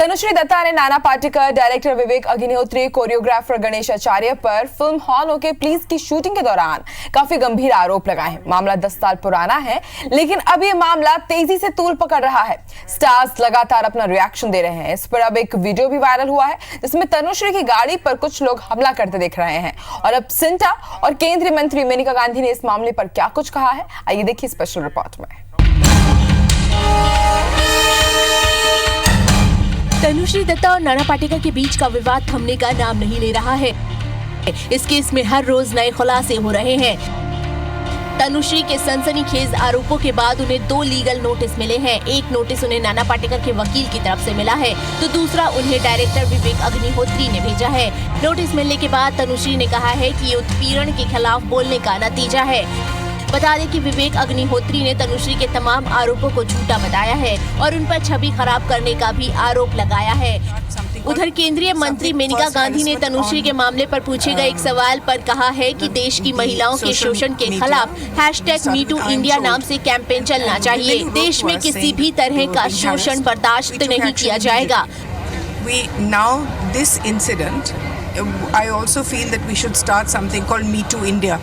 तनुश्री दत्ता ने Nana Patekar, director Vivek Agnihotri, choreographer Ganesh Acharya पर film hall okay please की शूटिंग के दौरान काफी गंभीर आरोप लगाए हैं। मामला 10 साल पुराना है, लेकिन अब ये मामला तेजी से तूल पकड़ रहा है। स्टार्स लगातार अपना रिएक्शन दे रहे हैं। इस पर अब एक वीडियो भी वायरल हुआ है जिसमें तनुश्री की गाड़ी पर कुछ लोग हमला करते दिख रहे हैं। और अब सिंटा और केंद्रीय मंत्री मेनका गांधी ने इस मामले पर क्या कुछ कहा है, आइए देखिए स्पेशल रिपोर्ट में। तनुश्री दत्ता और नाना पाटेकर के बीच का विवाद थमने का नाम नहीं ले रहा है। इस केस में हर रोज नए खुलासे हो रहे हैं। तनुश्री के सनसनीखेज आरोपों के बाद उन्हें 2 लीगल नोटिस मिले हैं। एक नोटिस उन्हें नाना पाटेकर के वकील की तरफ से मिला है, तो दूसरा उन्हें डायरेक्टर विवेक अग्निहोत्री ने भेजा है। नोटिस मिलने के बाद तनुश्री ने कहा है कि ये उत्पीड़न के खिलाफ बोलने का नतीजा है। बता दें कि विवेक अग्निहोत्री ने तनुश्री के तमाम आरोपों को झूठा बताया है और उन पर छवि खराब करने का भी आरोप लगाया है। उधर केंद्रीय मंत्री मेनका गांधी ने तनुश्री के मामले पर पूछे गए एक सवाल पर कहा है कि देश की महिलाओं के शोषण के खिलाफ #MeTooIndia नाम से कैंपेन चलना चाहिए। देश में किसी भी तरह का शोषण बर्दाश्त नहीं किया जाएगा। This incident, I also feel that we should start something called Me Too India,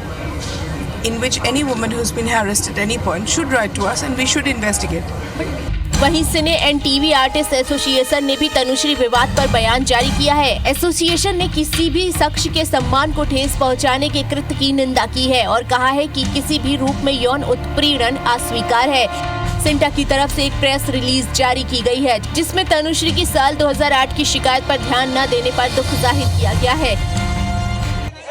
in which any woman who's been harassed at any point should write to us and we should investigate. वहीं सिने and TV artist association ने भी तनुश्री विवाद पर बयान जारी किया है। Association ने किसी भी शख्स के सम्मान को ठेस पहुंचाने के कृत्य की निंदा की है और कहा है कि किसी भी रूप में यौन उत्पीड़न अस्वीकार है। सिंटा की तरफ से एक प्रेस रिलीज जारी की गई है जिसमें तनुश्री की साल 2008 की शिकायत पर ध्यान न देने पर दुख जाहिर किया गया है।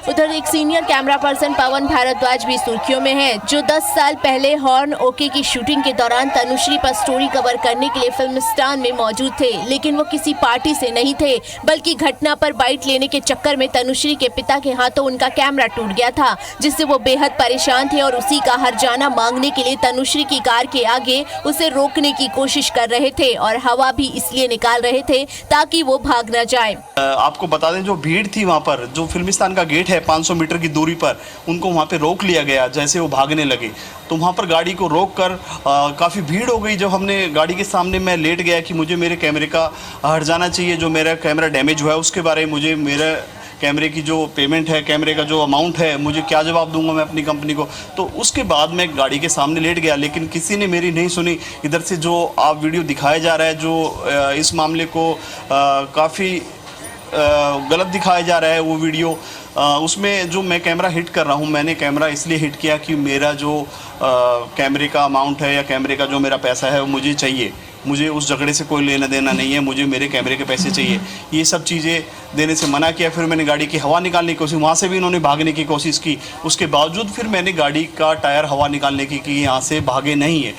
उधर एक सीनियर कैमरा पर्सन पवन भारद्वाज भी सुर्खियों में है, जो 10 साल पहले हॉर्न ओके की शूटिंग के दौरान तनुश्री पर स्टोरी कवर करने के लिए फिल्मिस्तान में मौजूद थे, लेकिन वो किसी पार्टी से नहीं थे, बल्कि घटना पर बाइट लेने के चक्कर में तनुश्री के पिता के हाथों उनका कैमरा टूट गया था, जिससे वो बेहद परेशान थे और उसी का हर्जाना मांगने के लिए तनुश्री की कार के आगे उसे रोकने की कोशिश कर रहे थे और हवा भी इसलिए निकाल रहे थे ताकि वो भाग न जाए। आपको बता दें, जो भीड़ थी वहाँ पर, जो फिल्मिस्तान का गेट है 500 मीटर की दूरी पर, उनको वहाँ पे रोक लिया गया। जैसे वो भागने लगे तो वहाँ पर गाड़ी को रोक कर काफ़ी भीड़ हो गई। जब हमने गाड़ी के सामने मैं लेट गया कि मुझे मेरे कैमरे का हर्जाना चाहिए, जो मेरा कैमरा डैमेज हुआ है उसके बारे में मुझे मेरा कैमरे की जो पेमेंट है, कैमरे का जो अमाउंट है, मुझे क्या जवाब दूंगा मैं अपनी कंपनी को। तो उसके बाद मैं गाड़ी के सामने लेट गया, लेकिन किसी ने मेरी नहीं सुनी। इधर से जो आप वीडियो दिखाया जा रहा है, जो इस मामले को काफ़ी गलत दिखाया जा रहा है वो वीडियो, उसमें जो मैं कैमरा हिट कर रहा हूँ, मैंने कैमरा इसलिए हिट किया कि मेरा जो कैमरे का अमाउंट है या कैमरे का जो मेरा पैसा है वो मुझे चाहिए। मुझे उस झगड़े से कोई लेना देना नहीं है, मुझे मेरे कैमरे के पैसे चाहिए। ये सब चीज़ें देने से मना किया। फिर मैंने गाड़ी की हवा निकालने की कोशिश, वहाँ से भी इन्होंने भागने की कोशिश की। उसके बावजूद फिर मैंने गाड़ी का टायर हवा निकालने की कि यहाँ से भागे नहीं है।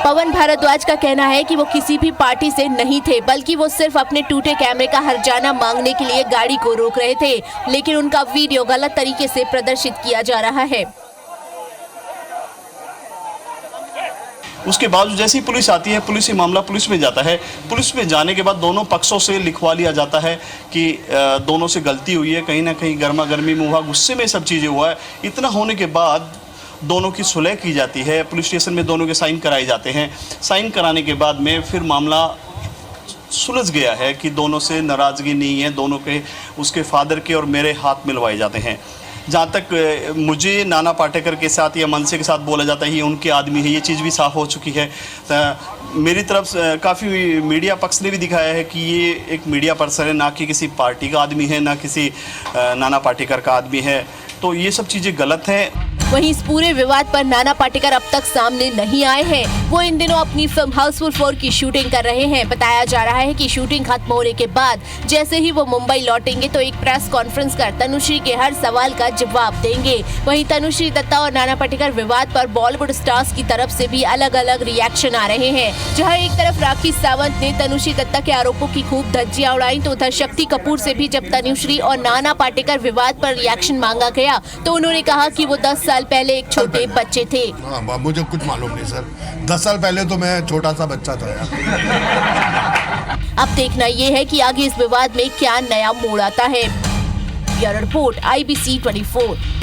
पवन भारद्वाज का कहना है कि वो किसी भी पार्टी से नहीं थे, बल्कि वो सिर्फ अपने टूटे कैमरे का हर्जाना मांगने के लिए गाड़ी को रोक रहे थे, लेकिन उनका वीडियो गलत तरीके से प्रदर्शित किया जा रहा है। उसके बाद जैसे ही पुलिस आती है, पुलिस ये मामला पुलिस में जाता है। पुलिस में जाने के बाद दोनों पक्षों से लिखवा लिया जाता है कि दोनों से गलती हुई है, कहीं ना कहीं गर्मा गर्मी में हुआ, गुस्से में सब चीज़ें हुआ है। इतना होने के बाद दोनों की सुलह की जाती है, पुलिस स्टेशन में दोनों के साइन कराए जाते हैं। साइन कराने के बाद में फिर मामला सुलझ गया है कि दोनों से नाराज़गी नहीं है, दोनों के, उसके फादर के और मेरे हाथ मिलवाए जाते हैं। जहाँ तक मुझे नाना पाटेकर के साथ या मनसे के साथ बोला जाता है ये उनके आदमी है, ये चीज़ भी साफ़ हो चुकी है। मेरी तरफ से काफ़ी मीडिया पक्ष ने भी दिखाया है कि ये एक मीडिया पर्सन है, ना कि किसी पार्टी का आदमी है, ना किसी नाना पाटेकर का आदमी है। तो ये सब चीज़ें गलत हैं। वहीं इस पूरे विवाद पर नाना पाटेकर अब तक सामने नहीं आए हैं। वो इन दिनों अपनी फिल्म हाउसफुल 4 की शूटिंग कर रहे हैं। बताया जा रहा है कि शूटिंग खत्म होने के बाद जैसे ही वो मुंबई लौटेंगे तो एक प्रेस कॉन्फ्रेंस कर तनुश्री के हर सवाल का जवाब देंगे। वहीं तनुश्री दत्ता और नाना पाटेकर विवाद पर बॉलीवुड स्टार्स की तरफ से भी अलग अलग रिएक्शन आ रहे हैं। जहाँ एक तरफ राखी सावंत ने तनुश्री दत्ता के आरोपों की खूब धज्जियां उड़ाई, तो उधर शक्ति कपूर से भी जब तनुश्री और नाना पाटेकर विवाद पर रिएक्शन मांगा गया तो उन्होंने कहा कि वो 10 साल पहले एक छोटे बच्चे थे। मुझे कुछ मालूम नहीं सर, 10 साल पहले तो मैं छोटा सा बच्चा था यार। अब देखना ये है कि आगे इस विवाद में क्या नया मोड़ आता है। Bureau report IBC 24।